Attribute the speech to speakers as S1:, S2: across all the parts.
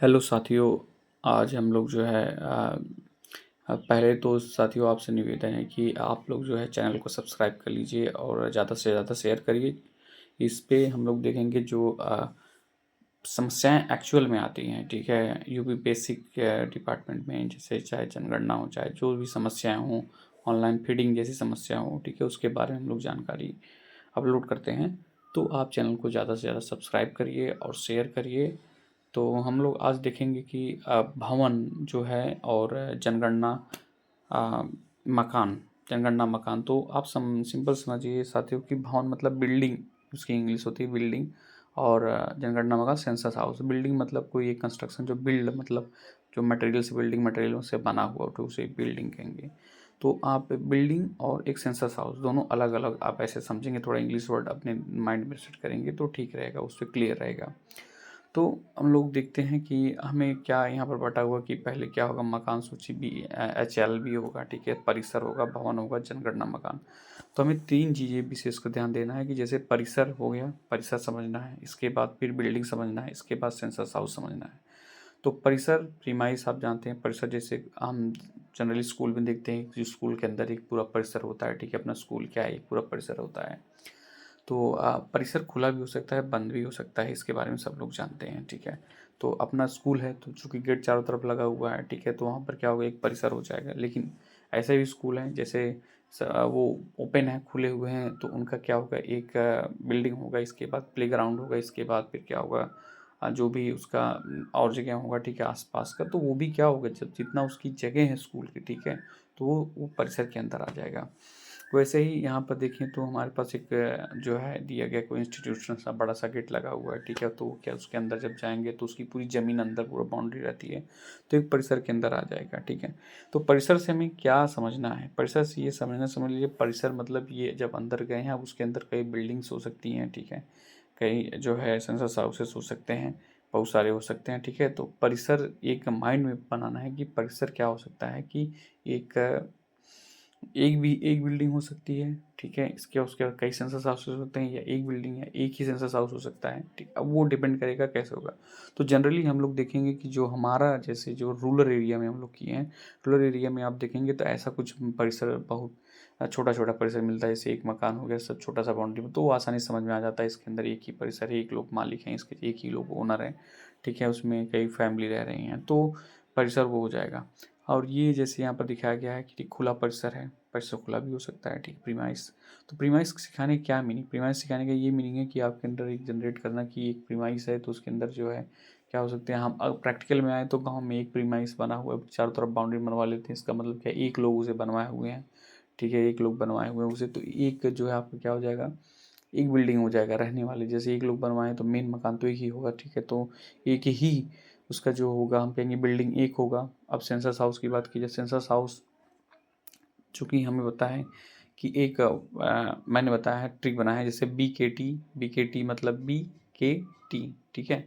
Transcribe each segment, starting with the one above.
S1: Hello साथियों। आज हम लोग जो है पहले तो साथियों आपसे निवेदन है कि आप लोग जो है चैनल को सब्सक्राइब कर लीजिए और ज़्यादा से ज़्यादा शेयर करिए। इस पे हम लोग देखेंगे जो समस्याएं एक्चुअल में आती हैं, ठीक है, यूपी बेसिक डिपार्टमेंट में, जैसे चाहे जनगणना हो, चाहे जो भी समस्याएं हों, ऑनलाइन फीडिंग जैसी समस्या हो, ठीक है, उसके बारे में हम लोग जानकारी अपलोड करते हैं। तो आप चैनल को ज़्यादा से ज़्यादा सब्सक्राइब करिए और शेयर करिए। तो हम लोग आज देखेंगे कि भवन जो है और जनगणना अ, मकान, जनगणना मकान। तो आप सिंपल समझिए साथियों कि भवन मतलब बिल्डिंग, उसकी इंग्लिश होती है बिल्डिंग। और जनगणना मकान सेंसस हाउस। बिल्डिंग मतलब कोई एक कंस्ट्रक्शन जो बिल्ड मतलब जो मटेरियल से, बिल्डिंग मटेरियलों से बना हुआ हो, तो उसे बिल्डिंग कहेंगे। तो आप बिल्डिंग और एक सेंसस हाउस दोनों अलग अलग आप ऐसे समझेंगे, थोड़ा इंग्लिश वर्ड अपने माइंड में सेट करेंगे तो ठीक रहेगा, उससे क्लियर रहेगा। तो हम लोग देखते हैं कि हमें क्या यहाँ पर बटा हुआ कि पहले क्या होगा, मकान सूची भी HL भी होगा, ठीक है, परिसर होगा, भवन होगा, जनगणना मकान। तो हमें तीन चीज़ें विशेष कर ध्यान देना है कि जैसे परिसर हो गया, परिसर समझना है, इसके बाद फिर बिल्डिंग समझना है, इसके बाद सेंसस हाउस समझना है। तो परिसर प्रीमाइस आप जानते हैं, परिसर जैसे हम जनरली स्कूल में देखते हैं कि स्कूल के अंदर एक पूरा परिसर होता है, ठीक है, अपना स्कूल क्या है, एक पूरा परिसर होता है। तो परिसर खुला भी हो सकता है, बंद भी हो सकता है, इसके बारे में सब लोग जानते हैं, ठीक है। तो अपना स्कूल है तो चूँकि गेट चारों तरफ लगा हुआ है, ठीक है, तो वहाँ पर क्या होगा, एक परिसर हो जाएगा। लेकिन ऐसे भी स्कूल हैं जैसे वो ओपन है, खुले हुए हैं, तो उनका क्या होगा, एक बिल्डिंग होगा, इसके बाद प्लेग्राउंड होगा, इसके बाद फिर क्या होगा, जो भी उसका और जगह होगा, ठीक है, आसपास का, तो वो भी क्या होगा, जब जितना उसकी जगह है स्कूल की, ठीक है, तो वो परिसर के अंदर आ जाएगा। वैसे ही यहाँ पर देखें तो हमारे पास एक जो है दिया गया कोई इंस्टीट्यूशन सा बड़ा सा गेट लगा हुआ है, ठीक है, तो क्या उसके अंदर जब जाएंगे तो उसकी पूरी ज़मीन अंदर पूरा बाउंड्री रहती है, तो एक परिसर के अंदर आ जाएगा, ठीक है। तो परिसर से हमें क्या समझना है, परिसर से ये समझ लीजिए, परिसर मतलब ये जब अंदर गए हैं, अब उसके अंदर कई बिल्डिंग्स हो सकती हैं, ठीक है, कई जो है सेंसस हाउसेस हो सकते हैं, बहुत सारे हो सकते हैं, ठीक है। तो परिसर एक माइंड में बनाना है कि परिसर क्या हो सकता है कि एक एक बिल्डिंग हो सकती है, ठीक है, इसके उसके बाद कई सेंसस हाउस हो सकते हैं, या एक बिल्डिंग है, एक ही सेंसस हाउस हो सकता है, ठीक। अब वो डिपेंड करेगा कैसे होगा। तो जनरली हम लोग देखेंगे कि जो हमारा जैसे जो रूरल एरिया में हम लोग किए हैं, रूरल एरिया में आप देखेंगे तो ऐसा कुछ परिसर बहुत छोटा छोटा परिसर मिलता है, जैसे एक मकान हो गया, सब छोटा सा बाउंड्री में, तो वो आसानी से समझ में आ जाता है, इसके अंदर एक ही परिसर है, एक लोग मालिक हैं, इसके एक ही लोग ओनर हैं, ठीक है, उसमें कई फैमिली रह रही हैं, तो परिसर वो हो जाएगा। और ये जैसे यहाँ पर दिखाया गया है कि खुला परिसर है, परिसर खुला भी हो सकता है, ठीक, प्रीमाइस। तो प्रीमाइस सिखाने का क्या मीनिंग, प्रीमाइस सिखाने का ये मीनिंग है कि आपके अंदर एक जनरेट करना कि एक प्रीमाइस है, तो उसके अंदर जो है क्या हो सकते हैं, हम अगर प्रैक्टिकल में आए तो गाँव में एक प्रीमाइस बना हुआ है, चारों तरफ बाउंड्री बनवा लेते हैं, इसका मतलब क्या है, एक लोग उसे बनवाए हुए हैं, ठीक है, एक लोग बनवाए हुए हैं उसे, तो एक जो है आपका क्या हो जाएगा, एक बिल्डिंग हो जाएगा रहने वाले, जैसे एक लोग बनवाएं तो मेन मकान तो एक ही होगा, ठीक है, तो एक ही उसका जो होगा, हम कहेंगे बिल्डिंग एक होगा। अब सेंसस हाउस की बात की जाए, सेंसस हाउस चूँकि हमें पता है कि एक मैंने बताया है, ट्रिक बनाया है, जैसे BKT मतलब BKT, ठीक है।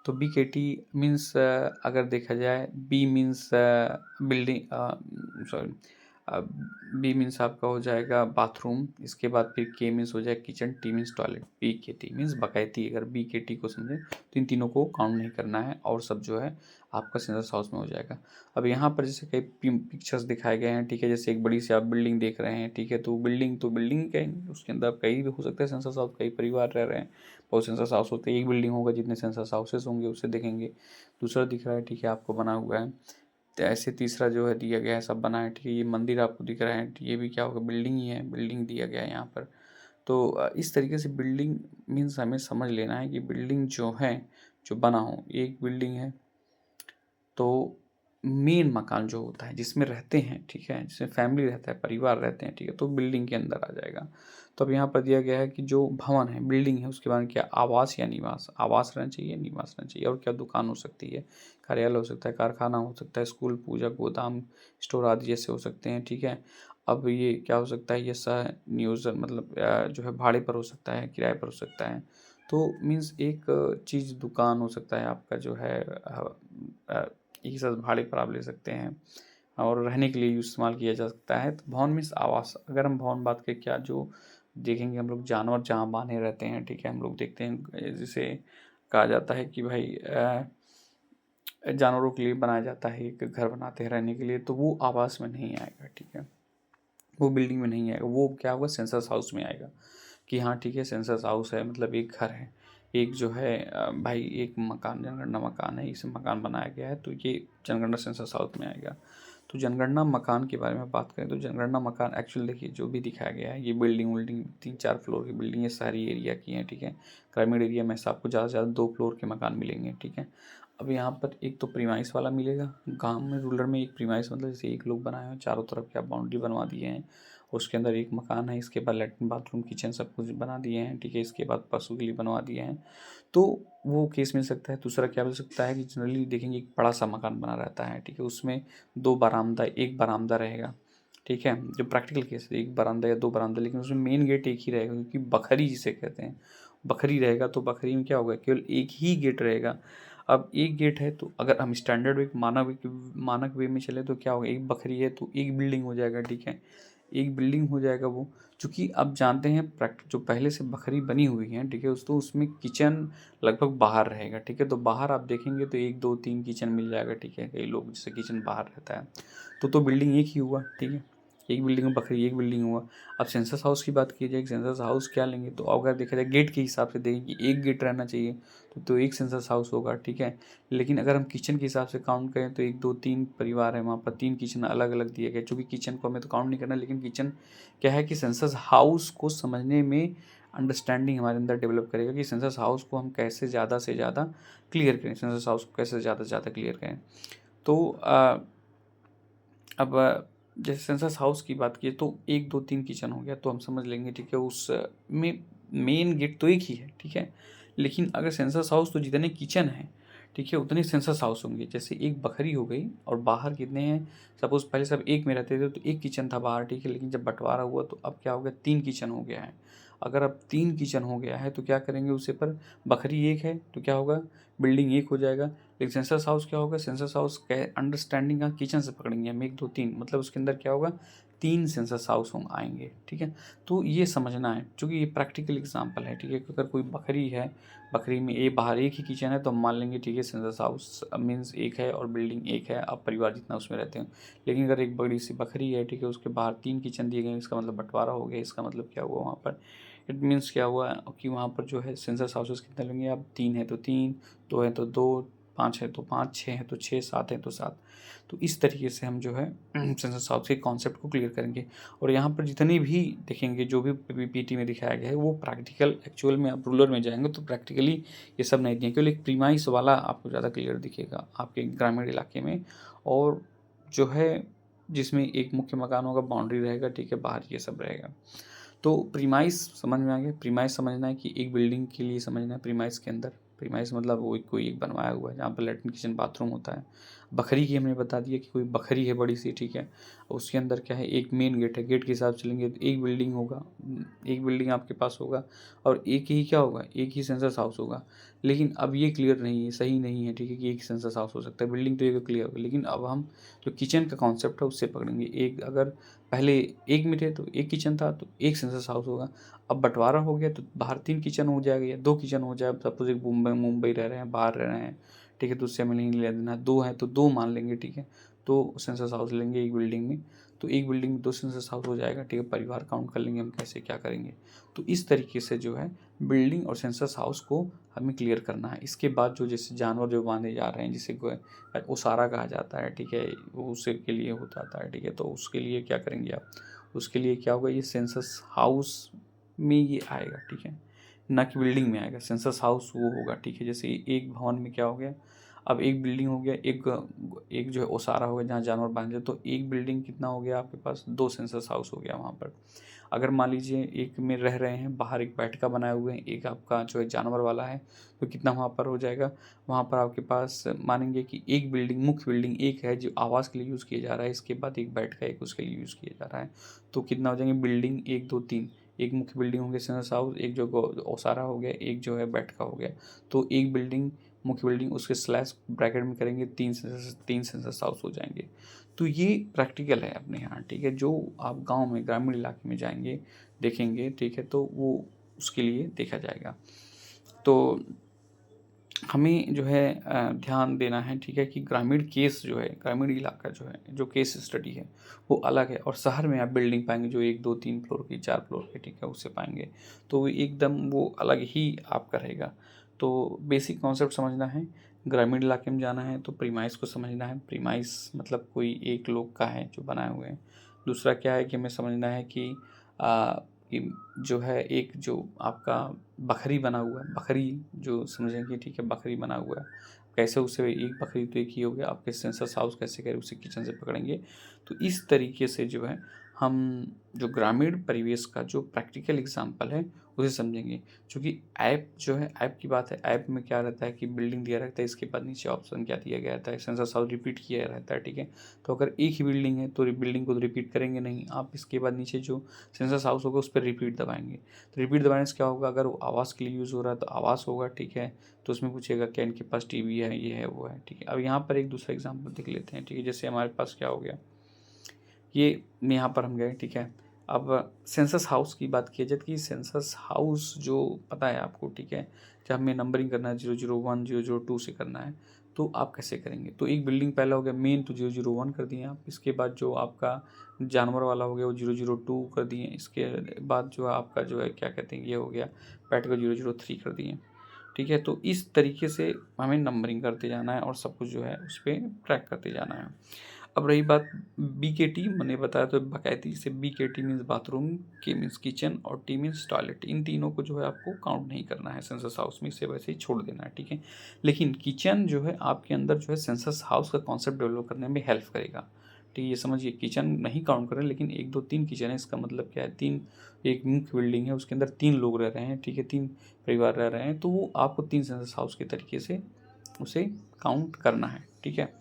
S1: तो BKT मीन्स अगर देखा जाए, B means building, sorry, B means आपका हो जाएगा बाथरूम, इसके बाद फिर के मीन्स हो जाएगा kitchen, T means toilet, BKT means बकैती। अगर BKT को समझें तो इन तीनों को काउंट नहीं करना है, और सब जो है आपका सेंसस हाउस में हो जाएगा। अब यहाँ पर जैसे कई पिक्चर्स दिखाए गए हैं, ठीक है, जैसे एक बड़ी सी आप बिल्डिंग देख रहे हैं, ठीक है, तो बिल्डिंग कहेंगे, उसके अंदर कई भी हो सकता है सेंसस हाउस, कई परिवार रह रहे हैं, बहुत सेंसस हाउस होते हैं, एक बिल्डिंग होगा, जितने सेंसस हाउसेस होंगे उसे देखेंगे। दूसरा दिख रहा है, ठीक है, आपको बना हुआ है, तो ऐसे तीसरा जो है दिया गया है, सब बना है, ठीक है, ये मंदिर आपको दिख रहा है, ये भी क्या होगा, बिल्डिंग ही है, बिल्डिंग दिया गया है यहाँ पर। तो इस तरीके से बिल्डिंग मीन्स हमें समझ लेना है कि बिल्डिंग जो है, जो बना हो, एक बिल्डिंग है, तो मेन मकान जो होता है जिसमें रहते हैं, ठीक है, जिसमें फैमिली रहता है, परिवार रहते हैं, ठीक है, तो बिल्डिंग के अंदर आ जाएगा। तो अब यहाँ पर दिया गया है कि जो भवन है, बिल्डिंग है, उसके बाद क्या, आवास या निवास, आवास रहना चाहिए, निवास रहना चाहिए, और क्या, दुकान हो सकती है, कार्यालय हो सकता है, कारखाना हो सकता है, स्कूल, पूजा, गोदाम, स्टोर आदि जैसे हो सकते हैं, ठीक है। अब ये क्या हो सकता है, ये सह न्यूज़ मतलब जो है भाड़े पर हो सकता है, किराए पर हो सकता है। तो मीन्स एक चीज़ दुकान हो सकता है आपका जो है, एक साथ भाड़े पर आप ले सकते हैं, और रहने के लिए इस्तेमाल किया जा सकता है। तो भवन मीन्स आवास। अगर हम भवन बात करें, क्या जो देखेंगे हम लोग, जानवर जहाँ बांधे रहते हैं, ठीक है, हम लोग देखते हैं, जैसे कहा जाता है कि भाई जानवरों के लिए बनाया जाता है, एक घर बनाते हैं रहने के लिए, तो वो आवास में नहीं आएगा, ठीक है, वो बिल्डिंग में नहीं आएगा, वो क्या होगा, सेंसस हाउस में आएगा। कि हाँ ठीक है, सेंसस हाउस है, मतलब एक घर है, एक जो है भाई एक मकान, जनगणना मकान है, इसे मकान बनाया गया है, तो ये जनगणना सेंसस हाउस में आएगा। तो जनगणना मकान के बारे में बात करें तो जनगणना मकान एक्चुअल देखिए जो भी दिखाया गया है, ये बिल्डिंग विल्डिंग 3-4 फ्लोर की बिल्डिंग है, शहरी एरिया की है, ठीक है। ग्रामीण एरिया में आपको ज़्यादा से ज़्यादा 2 फ्लोर के मकान मिलेंगे, ठीक है। अब यहाँ पर एक तो प्रीमाइस वाला मिलेगा, गांव में रूरल में एक प्रीमाइस मतलब जैसे एक लोग बनाए हो, चारों तरफ क्या बाउंड्री बनवा दिए हैं, उसके अंदर एक मकान है, इसके बाद लेटरिन बाथरूम किचन सब कुछ बना दिए हैं, ठीक है, इसके बाद पशु के लिए बनवा दिए हैं, तो वो केस मिल सकता है। दूसरा क्या मिल सकता है कि जनरली देखेंगे एक बड़ा सा मकान बना रहता है, ठीक है, उसमें 2 बरामदा, एक बरामदा रहेगा, ठीक है, जो प्रैक्टिकल केस है, एक बरामदा या 2 बरामदा, लेकिन उसमें मेन गेट एक ही रहेगा, क्योंकि बखरी जिसे कहते हैं, बखरी रहेगा, तो बखरी में क्या होगा, केवल एक ही गेट रहेगा। अब एक गेट है तो अगर हम स्टैंडर्ड वे मानक वे में चले तो क्या होगा, एक बखरी है तो एक बिल्डिंग हो जाएगा, ठीक है, एक बिल्डिंग हो जाएगा वो। चूँकि अब जानते हैं जो पहले से बखरी बनी हुई है, ठीक है, तो उसमें किचन लगभग बाहर रहेगा, ठीक है, तो बाहर आप देखेंगे तो 1 2 3 किचन मिल जाएगा, ठीक है, कई लोग जैसे किचन बाहर रहता है, तो बिल्डिंग एक ही हुआ, ठीक है, एक बिल्डिंग में बखरी, एक बिल्डिंग हुआ। अब सेंसस हाउस की बात की जाए, सेंसस हाउस क्या लेंगे, तो अगर देखा जाए गेट के हिसाब से देखें कि एक गेट रहना चाहिए, तो एक सेंसस हाउस होगा, ठीक है। लेकिन अगर हम किचन के हिसाब से काउंट करें तो 1 2 3 परिवार है, वहाँ पर 3 किचन अलग अलग दिए गए, चूँकि किचन को हमें तो काउंट नहीं करना, लेकिन किचन क्या है कि सेंसस हाउस को समझने में अंडरस्टैंडिंग हमारे अंदर डेवलप करेगा कि सेंसस हाउस को हम कैसे ज़्यादा से ज़्यादा क्लियर करें, सेंसस हाउस को कैसे ज़्यादा से ज़्यादा क्लियर करें। तो अब जैसे सेंसस हाउस की बात की तो 1 2 3 किचन हो गया, तो हम समझ लेंगे, ठीक है, उसमें मेन गेट तो एक ही है, ठीक है, लेकिन अगर सेंसस हाउस तो जितने किचन हैं, ठीक है, उतने सेंसस हाउस होंगे। जैसे एक बखरी हो गई और बाहर कितने हैं, सपोज़ पहले सब एक में रहते थे तो एक किचन था बाहर, ठीक है, लेकिन जब बँटवारा हुआ तो अब क्या हो गया, 3 किचन हो गया है। अगर अब 3 किचन हो गया है तो क्या करेंगे उसे पर, बखरी एक है तो क्या होगा, बिल्डिंग एक हो जाएगा। लेकिन सेंसस हाउस क्या होगा, सेंसस हाउस के अंडरस्टैंडिंग का किचन से पकड़ेंगे हम, 1 2 3 मतलब उसके अंदर क्या होगा, 3 सेंसस हाउस हम आएंगे, ठीक है। तो ये समझना है, चूँकि ये प्रैक्टिकल एग्जांपल है, ठीक है, अगर कोई बकरी है, बकरी में बाहर एक ही किचन है तो हम मान लेंगे, ठीक है, सेंसस हाउस मीन्स एक है और बिल्डिंग एक है, अब परिवार जितना उसमें रहते हैं। लेकिन अगर एक बड़ी सी बकरी है, ठीक है, उसके बाहर 3 किचन दिए गए, इसका मतलब बंटवारा हो गया, इसका मतलब क्या हुआ वहाँ पर, इट मीन्स क्या हुआ कि वहाँ पर जो है सेंसस हाउसेस कितने लगेंगे, अब 3 है तो 3, 2 है तो 2, 5 है तो 5, 6 है तो 6, 7 है तो 7। तो इस तरीके से हम जो है सेंसस हाउस के कॉन्सेप्ट को क्लियर करेंगे। और यहाँ पर जितनी भी देखेंगे जो भी पीपीटी में दिखाया गया है वो प्रैक्टिकल, एक्चुअल में आप रूरल में जाएंगे तो प्रैक्टिकली ये सब नहीं दिए, केवल एक प्रीमाइस वाला आपको ज़्यादा क्लियर दिखेगा आपके ग्रामीण इलाके में, और जो है जिसमें एक मुख्य मकान होगा, बाउंड्री रहेगा, ठीक है, बाहर ये सब रहेगा। तो प्रीमाइस समझ में आ गया, प्रीमाइस समझना है कि एक बिल्डिंग के लिए समझना है प्रीमाइस के अंदर, प्रीमाइस मतलब वो कोई एक बनवाया हुआ है जहाँ पर लैट्रिन किचन बाथरूम होता है। बखरी की हमने बता दिया कि कोई बखरी है बड़ी सी, ठीक है, उसके अंदर क्या है, एक मेन गेट है, गेट के हिसाब से चलेंगे तो एक बिल्डिंग होगा, एक बिल्डिंग आपके पास होगा, और एक ही क्या होगा, एक ही सेंसस हाउस होगा। लेकिन अब ये क्लियर नहीं है, सही नहीं है, ठीक है, कि एक सेंसस हाउस हो सकता है, बिल्डिंग तो एक क्लियर होगा, लेकिन अब हम जो किचन का कॉन्सेप्ट है उससे पकड़ेंगे। एक अगर पहले एक में थे तो एक किचन था तो एक सेंसस हाउस होगा, अब बंटवारा हो गया तो बाहर 3 किचन हो जाएगा या 2 किचन हो जाए, सपोज एक मुंबई मुंबई रह रहे हैं, बाहर रह रहे हैं, ठीक है, तो उससे हमें नहीं ले देना, 2 है तो 2 मान लेंगे, ठीक है, तो सेंसस हाउस लेंगे एक बिल्डिंग में, तो एक बिल्डिंग में 2 सेंसस हाउस हो जाएगा, ठीक है, परिवार काउंट कर लेंगे हम कैसे क्या करेंगे। तो इस तरीके से जो है बिल्डिंग और सेंसस हाउस को हमें क्लियर करना है। इसके बाद जो जैसे जानवर जो बांधे जा रहे हैं जिसे ओसारा कहा जाता है, ठीक है, वो उसे के लिए होता है, ठीक है, तो उसके लिए क्या करेंगे आप, उसके लिए क्या होगा, ये सेंसस हाउस में ये आएगा, ठीक है, ना कि बिल्डिंग में आएगा, सेंसस हाउस वो होगा, ठीक है। जैसे एक भवन में क्या हो गया, अब एक बिल्डिंग हो गया, एक एक जो है ओसारा हो गया जहाँ जानवर बांधे, तो एक बिल्डिंग कितना हो गया आपके पास, 2 सेंसस हाउस हो गया वहाँ पर। अगर मान लीजिए एक में रह रहे हैं, बाहर एक बैठका बनाए हुए हैं, एक आपका जो है जानवर वाला है, तो कितना वहाँ पर हो जाएगा, वहाँ पर आपके पास मानेंगे कि एक बिल्डिंग, मुख्य बिल्डिंग एक है जो आवास के लिए यूज़ किया जा रहा है, इसके बाद एक बैठका एक उसके लिए यूज़ किया जा रहा है, तो कितना हो जाएंगे, बिल्डिंग 1 2 3, एक मुख्य बिल्डिंग हो गया सेंसस हाउस, एक जो ओसारा हो गया, एक जो है बैठका हो गया, तो एक बिल्डिंग मुख्य बिल्डिंग उसके स्लैश ब्रैकेट में करेंगे, 3 सेंसस हाउस हो जाएंगे। तो ये प्रैक्टिकल है अपने यहाँ, ठीक है, जो आप गांव में ग्रामीण इलाके में जाएंगे देखेंगे, ठीक है, तो वो उसके लिए देखा जाएगा। तो हमें जो है ध्यान देना है, ठीक है, कि ग्रामीण केस जो है, ग्रामीण इलाका जो है, जो केस स्टडी है वो अलग है, और शहर में आप बिल्डिंग पाएंगे जो 1 2 3 फ्लोर की, 4 फ्लोर की, ठीक है, उससे पाएंगे। तो वो एकदम वो अलग ही आपका रहेगा। तो बेसिक कॉन्सेप्ट समझना है, ग्रामीण इलाके में जाना है तो प्रीमाइस को समझना है। प्रीमाइस मतलब कोई एक लोग का है जो बनाए हुए हैं। दूसरा क्या है कि हमें समझना है आ, कि जो है एक जो आपका बखरी बना हुआ है, बखरी जो समझेंगे, ठीक है, बकरी बना हुआ है, कैसे उसे, एक बकरी तो एक ही हो गया, आपके सेंसस हाउस कैसे करें, उसे किचन से पकड़ेंगे। तो इस तरीके से जो है हम जो ग्रामीण परिवेश का जो प्रैक्टिकल एग्जांपल है उसे समझेंगे। क्योंकि ऐप जो है, ऐप की बात है, ऐप में क्या रहता है कि बिल्डिंग दिया रहता है, इसके बाद नीचे ऑप्शन क्या दिया गया रहता है, सेंसस हाउस रिपीट किया रहता है, ठीक है। तो अगर एक ही बिल्डिंग है तो बिल्डिंग को तो रिपीट करेंगे नहीं, आप इसके बाद नीचे जो सेंसस हाउस होगा उस पर रिपीट दबाएंगे। तो रिपीट दबाने से क्या होगा, अगर वो आवाज़ के लिए यूज़ हो रहा है तो आवाज़ होगा, ठीक है। तो उसमें पूछेगा क्या इनके पास टीवी है, ये है, वो है, ठीक है। अब यहाँ पर एक दूसरा एग्जांपल देख लेते हैं, ठीक है। जैसे हमारे पास क्या हो गया, ये यहाँ पर हम गए, ठीक है। अब सेंसस हाउस की बात की जाए कि सेंसस हाउस जो पता है आपको, ठीक है, जब हमें नंबरिंग करना है 001 002 से करना है, तो आप कैसे करेंगे। तो एक बिल्डिंग पहला हो गया मेन, तो 001 कर दिए आप। इसके बाद जो आपका जानवर वाला हो गया वो 002 कर दिए। इसके बाद जो आपका जो है क्या कहते हैं, ये हो गया पेट का 003 कर दिए, ठीक है। तो इस तरीके से हमें नंबरिंग करते जाना है और सब कुछ जो है उस पर ट्रैक करते जाना है। अब रही बात BKT, मैंने बताया तो बाकायदे से BKT means bathroom, K means kitchen और T मीन्स टॉयलेट। इन तीनों को जो है आपको काउंट नहीं करना है सेंसस हाउस में, इसे वैसे ही छोड़ देना है, ठीक है। लेकिन किचन जो है आपके अंदर जो है सेंसस हाउस का कॉन्सेप्ट डेवलप करने में हेल्प करेगा, ठीक है। ये समझिए, किचन नहीं काउंट करें, लेकिन 1 2 3 किचन है, इसका मतलब क्या है, तीन, एक मुख्य बिल्डिंग है उसके अंदर 3 लोग रह रहे हैं, ठीक है, 3 परिवार रह रहे हैं, तो वो आपको 3 सेंसस हाउस के तरीके से उसे काउंट करना है, ठीक है,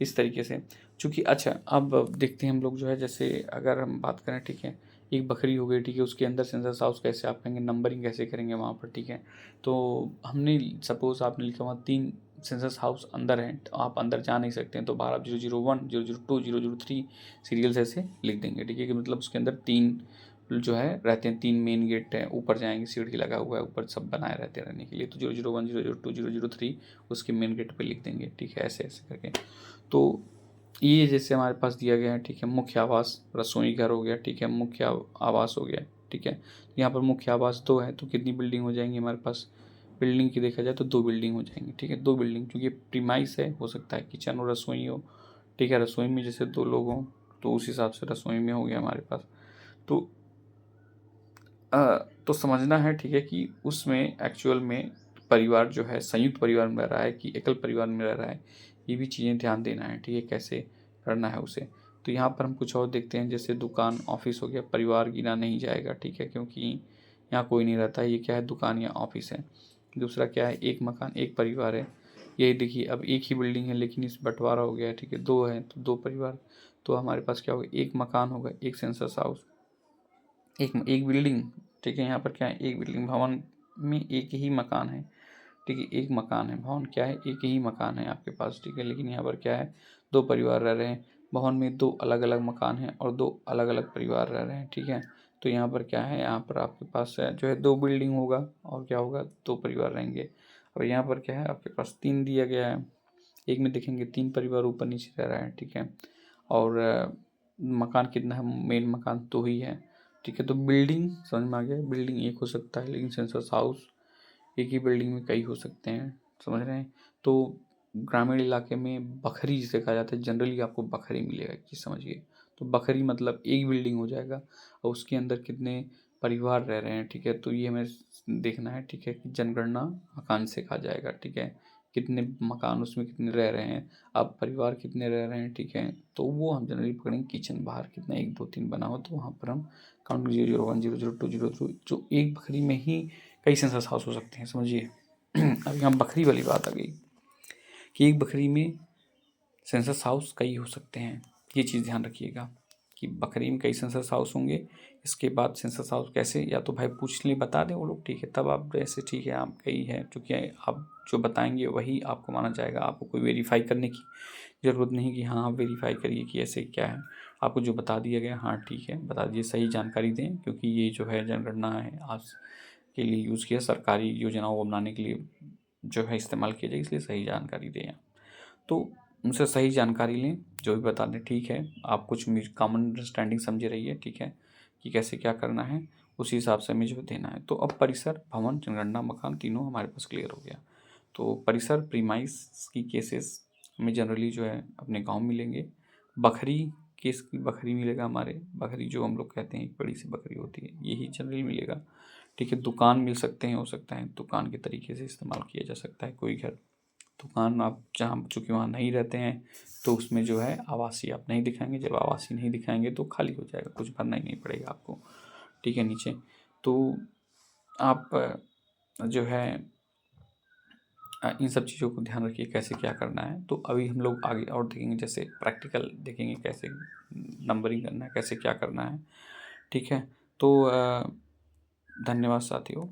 S1: इस तरीके से। चूँकि अच्छा, अब देखते हैं हम लोग जो है, जैसे अगर हम बात करें, ठीक है, एक बकरी हो गई, ठीक है, उसके अंदर सेंसस हाउस कैसे आप करेंगे, नंबरिंग कैसे करेंगे वहाँ पर, ठीक है। तो हमने सपोज़ आपने लिखा वहाँ 3 सेंसस हाउस अंदर हैं, तो आप अंदर जा नहीं सकते हैं, तो बाहर आप 001 002 003 सीरियल से ऐसे लिख देंगे, ठीक है, कि मतलब उसके अंदर 3 जो है रहते हैं, 3 मेन गेट हैं, ऊपर जाएंगे, सीढ़ी लगा हुआ है, ऊपर सब बनाए रहते हैं रहने के लिए, तो 001 002 003 उसके मेन गेट पे लिख देंगे, ठीक है, ऐसे ऐसे करके। तो ये जैसे हमारे पास दिया गया है, ठीक है, मुख्य आवास, रसोई घर हो गया, ठीक है, मुख्य आवास हो गया, ठीक है। यहाँ पर मुख्य आवास 2 है, तो कितनी बिल्डिंग हो जाएंगी हमारे पास, बिल्डिंग की देखा जाए तो 2 बिल्डिंग हो जाएंगी, ठीक है, 2 बिल्डिंग, क्योंकि प्रीमाइस है, हो सकता है किचन और रसोई हो, ठीक है। रसोई में जैसे 2 लोग हों तो उस हिसाब से रसोई में हो गया हमारे पास। तो तो समझना है, ठीक है, कि उसमें एक्चुअल में परिवार जो है संयुक्त परिवार में रह रहा है कि एकल परिवार में रह रहा है, ये भी चीज़ें ध्यान देना है, ठीक है, कैसे करना है उसे। तो यहाँ पर हम कुछ और देखते हैं, जैसे दुकान ऑफिस हो गया, परिवार गिना नहीं जाएगा, ठीक है, क्योंकि यहाँ कोई नहीं रहता है, ये क्या है, दुकान या ऑफिस है। दूसरा क्या है, एक मकान एक परिवार है। यही देखिए, अब एक ही बिल्डिंग है लेकिन इस बंटवारा हो गया है, ठीक है, 2 है तो 2 परिवार। तो हमारे पास क्या होगा, एक मकान होगा, एक सेंसस हाउस, एक एक बिल्डिंग, ठीक है। यहाँ पर क्या है, एक बिल्डिंग, भवन में एक ही मकान है, ठीक है, एक मकान है, भवन क्या है, एक ही मकान है आपके पास, ठीक है। लेकिन यहाँ पर क्या है, 2 परिवार रह रहे हैं, भवन में 2 अलग अलग मकान हैं और 2 अलग अलग परिवार रह रहे हैं, ठीक है। तो यहाँ पर क्या है, यहाँ पर आपके पास है जो है 2 बिल्डिंग होगा और क्या होगा, 2 परिवार रहेंगे। और यहाँ पर क्या है, आपके पास 3 दिया गया है, एक में देखेंगे 3 परिवार ऊपर नीचे रह रहा है, ठीक है। और मकान कितना है, मेन मकान 2 ही है, ठीक है। तो बिल्डिंग समझ में आ गया, बिल्डिंग एक हो सकता है, लेकिन सेंसस हाउस एक ही बिल्डिंग में कई हो सकते हैं, समझ रहे हैं। तो ग्रामीण इलाके में बखरी जिसे कहा जाता है, जनरली आपको बखरी मिलेगा, कि समझिए। तो बखरी मतलब एक बिल्डिंग हो जाएगा और उसके अंदर कितने परिवार रह रहे हैं, ठीक है। तो ये हमें देखना है, ठीक है, कि जनगणना मकान से कहा जाएगा, ठीक है, कितने मकान उसमें कितने रह रहे हैं, अब परिवार कितने रह रहे हैं, ठीक है। तो वो हम जनरली पकड़ेंगे, किचन बाहर कितना 1 2 3 बना हो तो वहाँ पर हम काउंट 001 002 003, जो एक बखरी में ही कई सेंसस हाउस हो सकते हैं, समझिए। अब यहाँ बकरी वाली बात आ गई कि एक बकरी में सेंसस हाउस कई हो सकते हैं। ये चीज़ ध्यान रखिएगा कि बकरी में कई सेंसस हाउस होंगे। इसके बाद सेंसस हाउस कैसे, या तो भाई पूछ लें, बता दें वो लोग, ठीक है, तब आप जैसे, ठीक है, आप कई है, क्योंकि आप जो बताएंगे वही आपको माना जाएगा, आपको कोई वेरीफाई करने की ज़रूरत नहीं कि हाँ आप वेरीफाई करिए कि ऐसे क्या है। आपको जो बता दिया गया, हाँ ठीक है, बता दीजिए, सही जानकारी दें, क्योंकि ये जो है जनगणना है आज के लिए यूज़ किया, सरकारी योजनाओं को बनाने के लिए जो है इस्तेमाल किया जाए, इसलिए सही जानकारी दें आप। तो उनसे सही जानकारी लें, जो भी बता दें ठीक है, आप कुछ कॉमन अंडरस्टैंडिंग समझे रहिए, ठीक है, कि कैसे क्या करना है, उसी हिसाब से हमें जो देना है। तो अब परिसर, भवन, जनगणना, मकान तीनों हमारे पास क्लियर हो गया। तो परिसर प्रीमाइस की केसेस हमें जनरली जो है अपने गाँव मिलेंगे। बखरी केस की बखरी मिलेगा हमारे, बखरी जो हम लोग कहते हैं एक बड़ी सी बकरी होती है, यही जनरली मिलेगा, ठीक है। दुकान मिल सकते हैं, हो सकता है दुकान के तरीके से इस्तेमाल किया जा सकता है। कोई घर दुकान आप जहाँ चूँकि वहाँ नहीं रहते हैं तो उसमें जो है आवासीय आप नहीं दिखाएंगे, जब आवासीय नहीं दिखाएंगे तो खाली हो जाएगा, कुछ भरना ही नहीं पड़ेगा आपको, ठीक है, नीचे। तो आप जो है इन सब चीज़ों को ध्यान रखिए कैसे क्या करना है। तो अभी हम लोग आगे और देखेंगे, जैसे प्रैक्टिकल देखेंगे कैसे नंबरिंग करना है, कैसे क्या करना है, ठीक है। तो धन्यवाद साथियों।